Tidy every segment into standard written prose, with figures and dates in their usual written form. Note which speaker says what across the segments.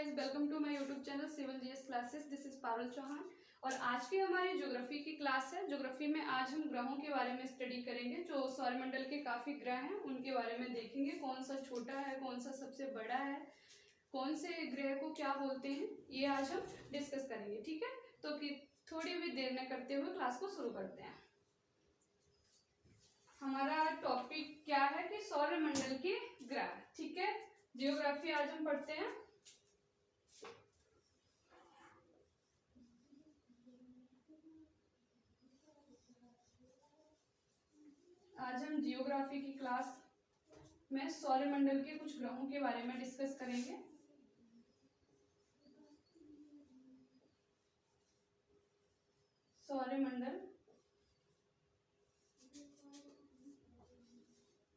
Speaker 1: Guys, welcome to my YouTube channel civil GS classes. This is Parul Chauhan और आज की हमारी ज्योग्राफी की क्लास है। ज्योग्राफी में आज हम ग्रहों के बारे में स्टडी करेंगे। जो सौरमंडल के काफ़ी ग्रह हैं उनके बारे में देखेंगे, कौन सा छोटा है, कौन सा सबसे बड़ा है, कौन से ग्रह को क्या बोलते हैं, ये आज हम डिस्कस करेंगे। ठीक है, तो कि थोड़ी भी देर न करते हुए क्लास को शुरू करते हैं। हमारा टॉपिक क्या है कि सौरमंडल के ग्रह। ठीक है, जियोग्राफी आज हम पढ़ते हैं। आज हम जियोग्राफी की क्लास में सौरमंडल के कुछ ग्रहों के बारे में डिस्कस करेंगे। सौरमंडल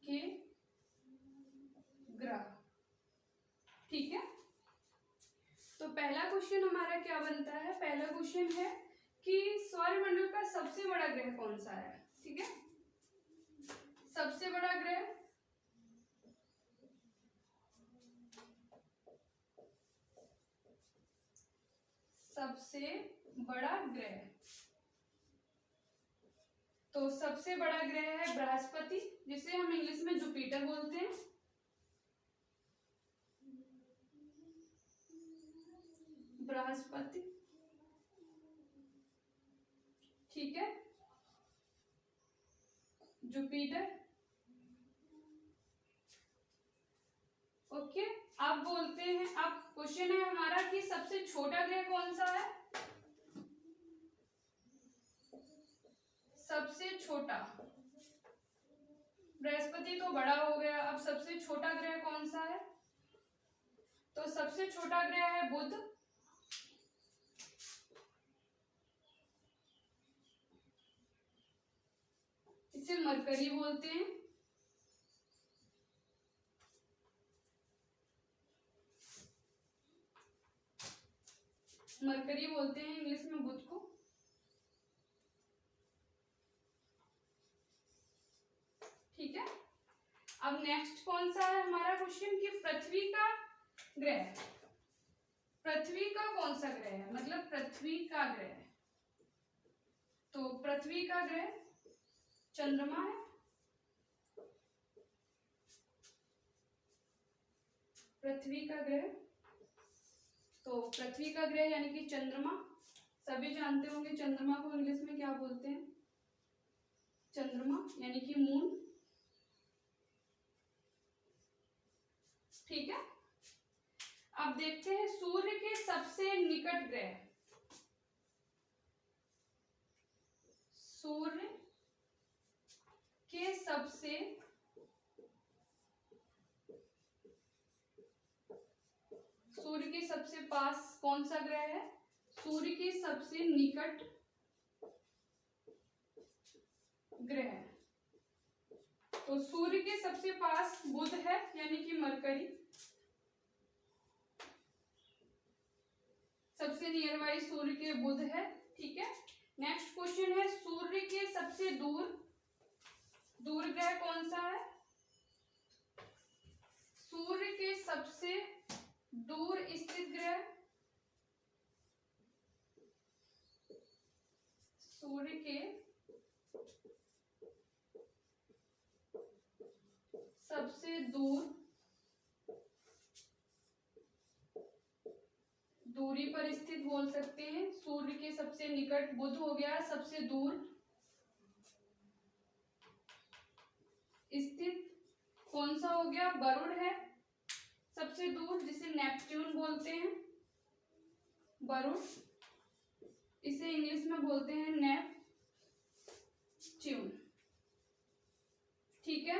Speaker 1: के ग्रह। ठीक है, तो पहला क्वेश्चन हमारा क्या बनता है। पहला क्वेश्चन है कि सौरमंडल का सबसे बड़ा ग्रह कौन सा है। ठीक है, सबसे बड़ा ग्रह तो सबसे बड़ा ग्रह है बृहस्पति, जिसे हम इंग्लिश में जुपिटर बोलते हैं। बृहस्पति, ठीक है, जुपिटर। ओके, अब बोलते हैं, अब क्वेश्चन है हमारा कि सबसे छोटा ग्रह कौन सा है। सबसे छोटा, बृहस्पति तो बड़ा हो गया, अब सबसे छोटा ग्रह कौन सा है। तो सबसे छोटा ग्रह है बुध। इसे मरकरी बोलते हैं। मरकरी बोलते हैं इंग्लिश में बुध को। ठीक है, अब नेक्स्ट कौन सा है हमारा क्वेश्चन कि पृथ्वी का ग्रह। पृथ्वी का कौन सा ग्रह है, मतलब पृथ्वी का ग्रह। तो पृथ्वी का ग्रह चंद्रमा है। पृथ्वी का ग्रह, तो पृथ्वी का ग्रह यानी कि चंद्रमा। सभी जानते होंगे चंद्रमा को इंग्लिश में क्या बोलते हैं। चंद्रमा यानी कि मून। ठीक है, अब देखते हैं सूर्य के सबसे निकट ग्रह। सूर्य के सबसे पास कौन सा ग्रह है। सूर्य के सबसे निकट ग्रह, तो सूर्य के सबसे पास बुध है यानी कि मरकरी। सबसे नियर बाई सूर्य के बुध है। ठीक है, नेक्स्ट क्वेश्चन है सूर्य के सबसे दूर ग्रह कौन सा है। सूर्य के सबसे दूर स्थित ग्रह, सूर्य के सबसे दूरी पर स्थित बोल सकते हैं। सूर्य के सबसे निकट बुध हो गया, सबसे दूर स्थित कौन सा हो गया, वरुण है सबसे दूर, जिसे नेपच्यून बोलते हैं। वरुण, इसे इंग्लिश में बोलते हैं नेपच्यून। ठीक है,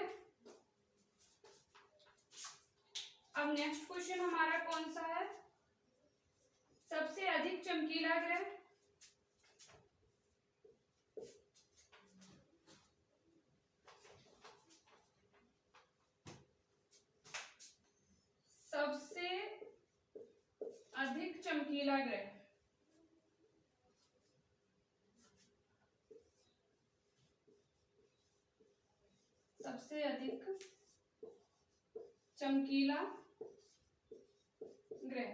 Speaker 1: अब नेक्स्ट क्वेश्चन हमारा कौन सा है। सबसे अधिक चमकीला ग्रह। सबसे अधिक चमकीला ग्रह, सबसे अधिक चमकीला ग्रह।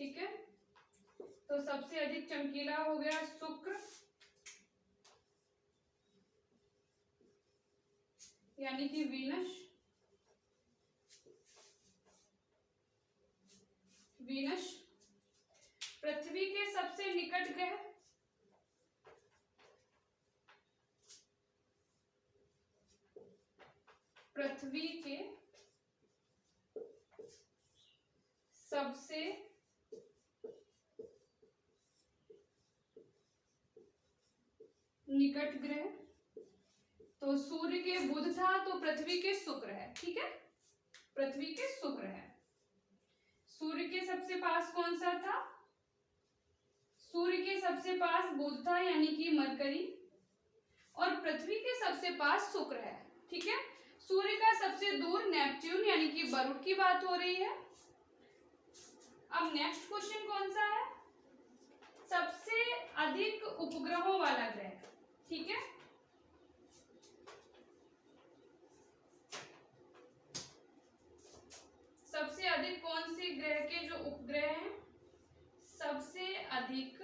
Speaker 1: ठीक है। तो सबसे अधिक चमकीला हो गया शुक्र, यानी कि वीनस। वीनस पृथ्वी के सबसे निकट ग्रह, पृथ्वी के सबसे निकट ग्रह, तो सूर्य के बुध था, तो पृथ्वी के शुक्र है, ठीक है, पृथ्वी के शुक्र है। सूर्य के सबसे पास कौन सा था? सूर्य के सबसे पास बुध था, यानी कि मरकरी, और पृथ्वी के सबसे पास शुक्र है, ठीक है। सूर्य का सबसे दूर नेपच्यून यानी कि बरुड की बात हो रही है। अब नेक्स्ट क्वेश्चन कौन सा है? सबसे अधिक उपग्रहों वाला ग्रह, ठीक है। सबसे अधिक कौन से ग्रह के जो उपग्रह हैं? सबसे अधिक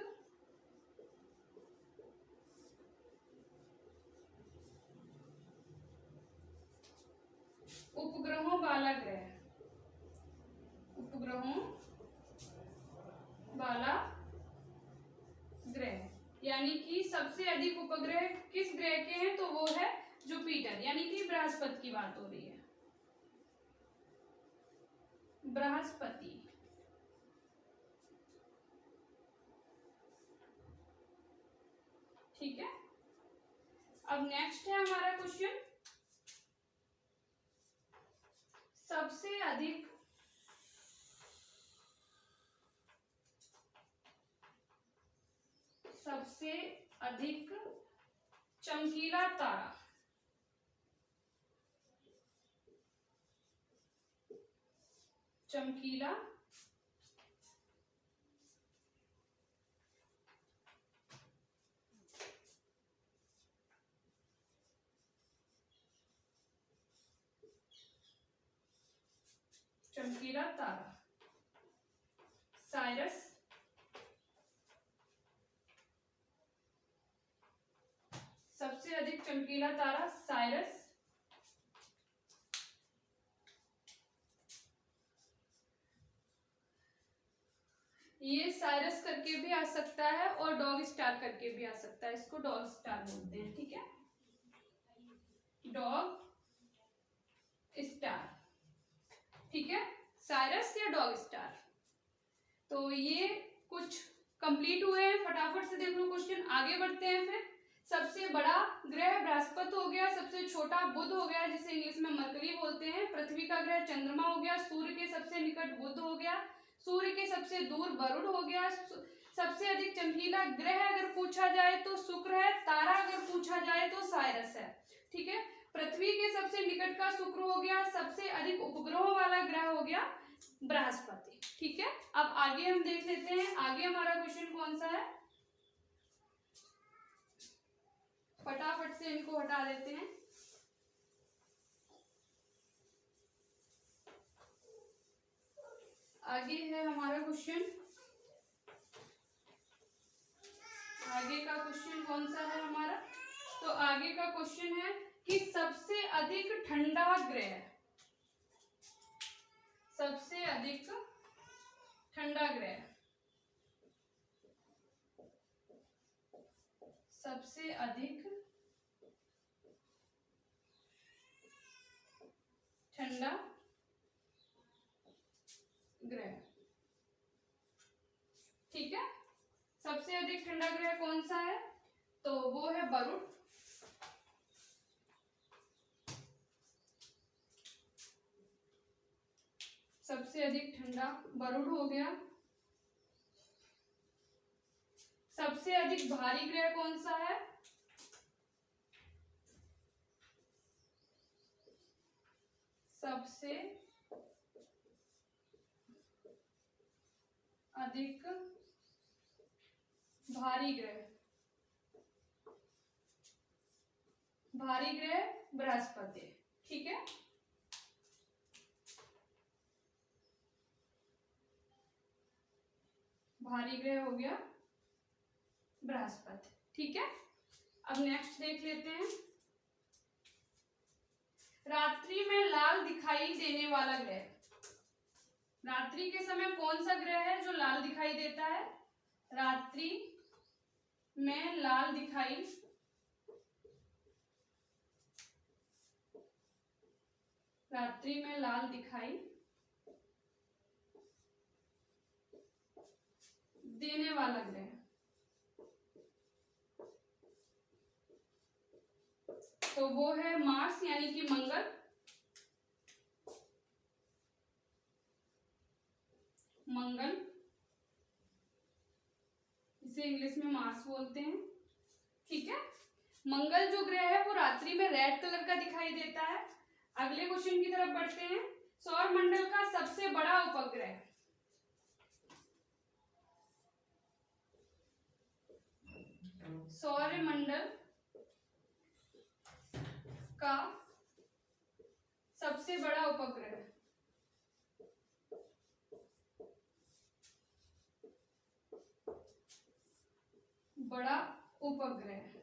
Speaker 1: उपग्रहों वाला ग्रह, उपग्रहों वाला ग्रह, यानी कि सबसे अधिक उपग्रह किस ग्रह के हैं? तो वो है जुपिटर, यानी कि बृहस्पति की बात हो रही है, बृहस्पति। ठीक है। अब नेक्स्ट है हमारा क्वेश्चन, सबसे अधिक चमकीला तारा, चमकीला चमकीला तारा, साइरस, सबसे अधिक चमकीला तारा साइरस, ये साइरस करके भी आ सकता है और डॉग स्टार करके भी आ सकता है, इसको डॉग स्टार बोलते हैं, ठीक है, डॉग स्टार, ठीक है, साइरस या डॉग स्टार। तो ये कुछ कंप्लीट हुए हैं, फटाफट से देख लो क्वेश्चन, आगे बढ़ते हैं। फिर सबसे बड़ा ग्रह बृहस्पति हो गया, सबसे छोटा बुध हो गया जिसे इंग्लिश में मरकरी बोलते हैं, पृथ्वी का ग्रह चंद्रमा हो गया, सूर्य के सबसे निकट बुध हो गया, सूर्य के सबसे दूर वरुण हो गया, सबसे अधिक चमकीला ग्रह अगर पूछा जाए तो शुक्र है, तारा अगर पूछा जाए तो साइरस है, ठीक है, पृथ्वी के सबसे निकट का शुक्र हो गया, सबसे अधिक उपग्रहों वाला ग्रह हो गया बृहस्पति, ठीक है। अब आगे हम देख लेते हैं, आगे हमारा क्वेश्चन कौन सा है, फटाफट से इनको हटा देते हैं। आगे है हमारा क्वेश्चन, आगे का क्वेश्चन कौन सा है हमारा? तो आगे का क्वेश्चन है कि सबसे अधिक ठंडा ग्रह, सबसे अधिक ठंडा ग्रह, सबसे अधिक ठंडा ग्रह, ठीक है, सबसे अधिक ठंडा ग्रह कौन सा है? तो वो है वरुण, सबसे अधिक ठंडा वरुण हो गया। सबसे अधिक भारी ग्रह कौन सा है? सबसे अधिक भारी ग्रह, भारी ग्रह बृहस्पति, ठीक है। भारी ग्रह हो गया बृहस्पति। ठीक है, अब नेक्स्ट देख लेते हैं। रात्रि में लाल दिखाई देने वाला ग्रह, रात्रि के समय कौन सा ग्रह है जो लाल दिखाई देता है? रात्रि में लाल दिखाई देने वाला ग्रह, तो वो है मार्स यानी कि मंगल। मंगल, इसे इंग्लिश में मार्स बोलते हैं। ठीक है, मंगल जो ग्रह है वो रात्रि में रेड कलर का दिखाई देता है। अगले क्वेश्चन की तरफ बढ़ते हैं। सौर मंडल का सबसे बड़ा उपग्रह, सौर मंडल का सबसे बड़ा उपग्रह, बड़ा उपग्रह।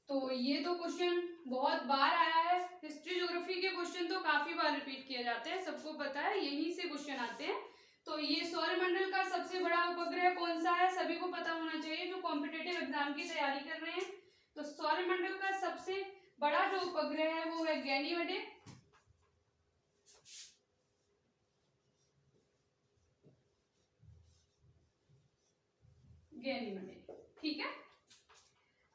Speaker 1: तो ये तो क्वेश्चन बहुत बार आया है, हिस्ट्री ज्योग्राफी के क्वेश्चन तो काफी बार रिपीट किए जाते हैं, सबको पता है, यहीं से क्वेश्चन आते हैं। तो ये सौरमंडल का सबसे बड़ा उपग्रह कौन सा है, सभी को पता होना चाहिए जो कॉम्पिटिटिव एग्जाम की तैयारी कर रहे हैं। तो सौरमंडल का सबसे बड़ा जो उपग्रह है वो है गैनीमेडे। गैनीमेडे, ठीक है।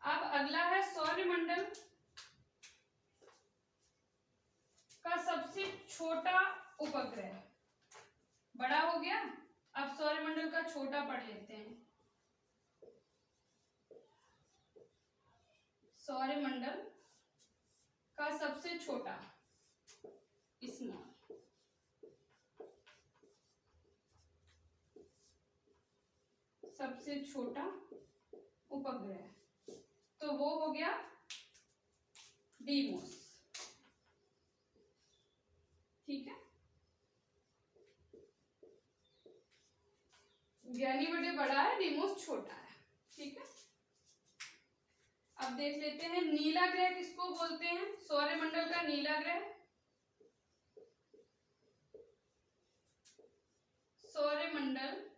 Speaker 1: अब अगला है सौरमंडल का सबसे छोटा उपग्रह, बड़ा हो गया, अब सौरमंडल का छोटा पढ़ लेते हैं। सौरमंडल का सबसे छोटा, स्मॉल, सबसे छोटा उपग्रह, तो वो हो गया डीमोस। ठीक है, गैनीमेडे बड़ा है, डीमोस छोटा है। ठीक है, अब देख लेते हैं नीला ग्रह किसको बोलते हैं। सौरमंडल का नीला ग्रह, सौरमंडल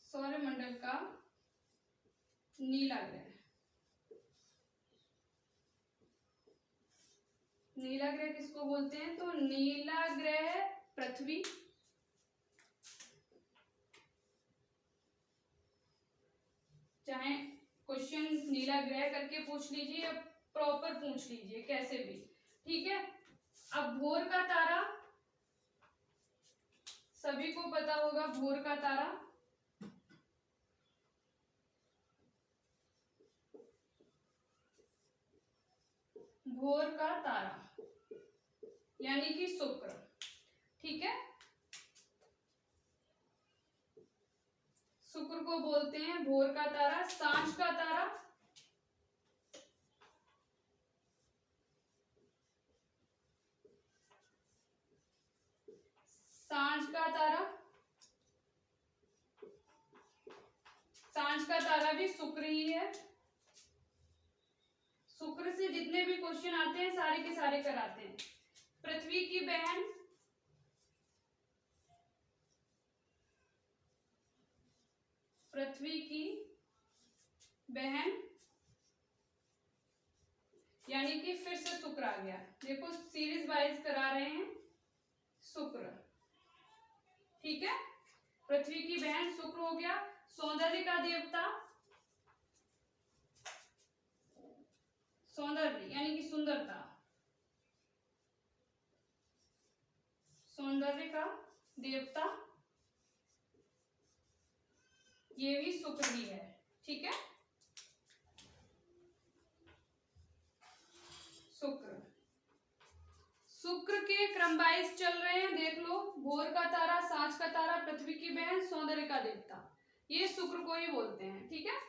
Speaker 1: सौरमंडल का नीला ग्रह, नीला ग्रह किसको बोलते हैं? तो नीला ग्रह पृथ्वी, चाहे क्वेश्चन नीला ग्रह करके पूछ लीजिए या प्रॉपर पूछ लीजिए, कैसे भी, ठीक है। अब भोर का तारा, सभी को पता होगा भोर का तारा, भोर का तारा यानी कि शुक्र। ठीक है, शुक्र को बोलते हैं भोर का तारा। सांझ का तारा, सांझ का तारा, सांझ का तारा भी शुक्र ही है। शुक्र से जितने भी क्वेश्चन आते हैं सारे के सारे कराते हैं। पृथ्वी की बहन, पृथ्वी की बहन यानी कि फिर से शुक्र आ गया, देखो सीरीज वाइज करा रहे हैं, शुक्र। ठीक है, पृथ्वी की बहन शुक्र हो गया। सौंदर्य का देवता, सौंदर्य यानी कि सुंदरता, सौंदर्य का देवता, ये भी शुक्र ही है। ठीक है, शुक्र, शुक्र के क्रम वाइज चल रहे हैं, देख लो, भोर का तारा, सांझ का तारा, पृथ्वी की बहन, सौंदर्य का देवता, ये शुक्र को ही बोलते हैं। ठीक है,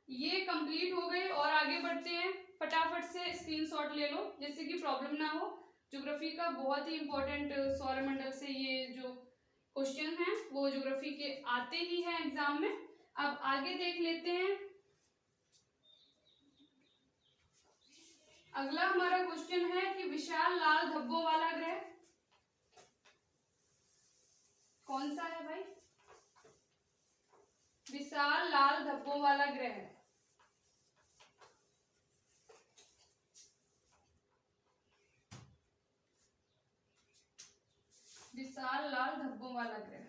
Speaker 1: ये कंप्लीट हो गई और आगे बढ़ते हैं। फटाफट से स्क्रीनशॉट ले लो जिससे कि प्रॉब्लम ना हो। ज्योग्राफी का बहुत ही इंपॉर्टेंट सौरमंडल से ये जो क्वेश्चन हैं वो ज्योग्राफी के आते ही हैं एग्जाम में। अब आगे देख लेते हैं। अगला हमारा क्वेश्चन है कि विशाल लाल धब्बों वाला ग्रह कौन सा है भाई? विशाल लाल धब्बों वाला ग्रह विशाल लाल धब्बों वाला ग्रह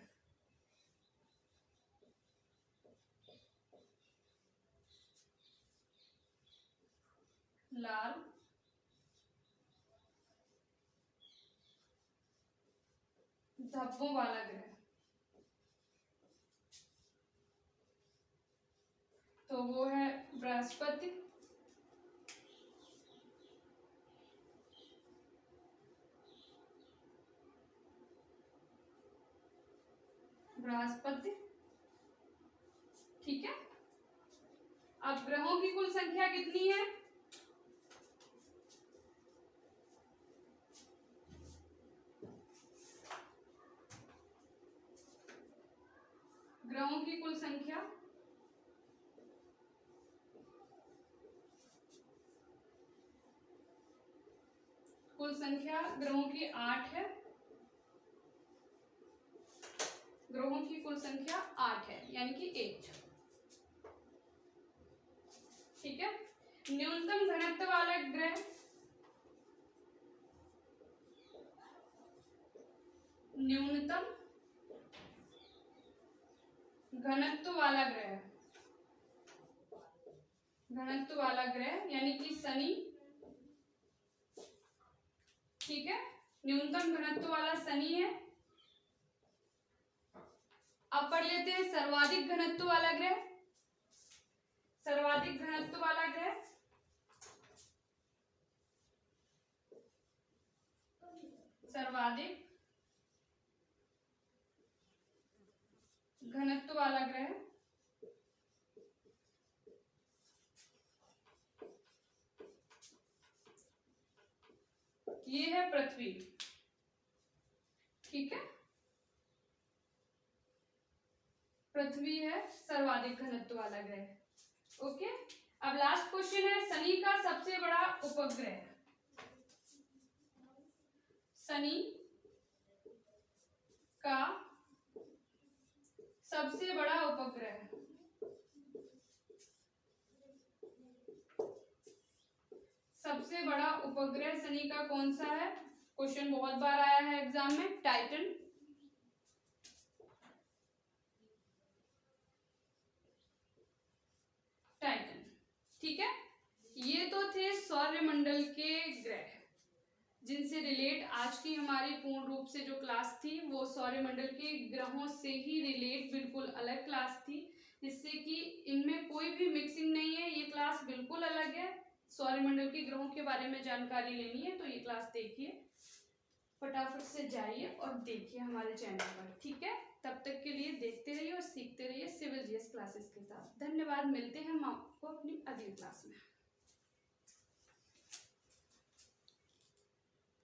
Speaker 1: लाल धब्बों वाला ग्रह, तो वो है बृहस्पति, बृहस्पति। ठीक है। अब ग्रहों की कुल संख्या कितनी है? ग्रहों की कुल संख्या ग्रहों की 8 है। ग्रहों की कुल संख्या 8 है यानी कि 8। ठीक है। न्यूनतम घनत्व वाला ग्रह न्यूनतम घनत्व वाला ग्रह यानी कि शनि। ठीक है। न्यूनतम घनत्व वाला शनि है। अब पढ़ लेते हैं सर्वाधिक घनत्व वाला ग्रह। सर्वाधिक घनत्व वाला ग्रह ये है पृथ्वी। ठीक है। पृथ्वी है सर्वाधिक घनत्व वाला ग्रह। ओके। अब लास्ट क्वेश्चन है शनि का सबसे बड़ा उपग्रह। शनि का सबसे बड़ा उपग्रह शनि का कौन सा है? क्वेश्चन बहुत बार आया है एग्जाम में। टाइटन। ठीक है। ये तो थे सौरमंडल के ग्रह जिनसे रिलेट आज की हमारी पूर्ण रूप से जो क्लास थी वो सौरमंडल के ग्रहों से ही रिलेट बिल्कुल अलग क्लास थी, जिससे कि इनमें कोई भी मिक्सिंग नहीं है। ये क्लास बिल्कुल अलग है। सौरमंडल के ग्रहों के बारे में जानकारी लेनी है तो ये क्लास देखिए, फटाफट से जाइए और देखिए हमारे चैनल पर। ठीक है। तब तक के लिए देखते रहिए और सीखते रहिए सिविल जीएस क्लासेस के साथ। धन्यवाद। मिलते हैं हम आपको अपनी अगली क्लास में।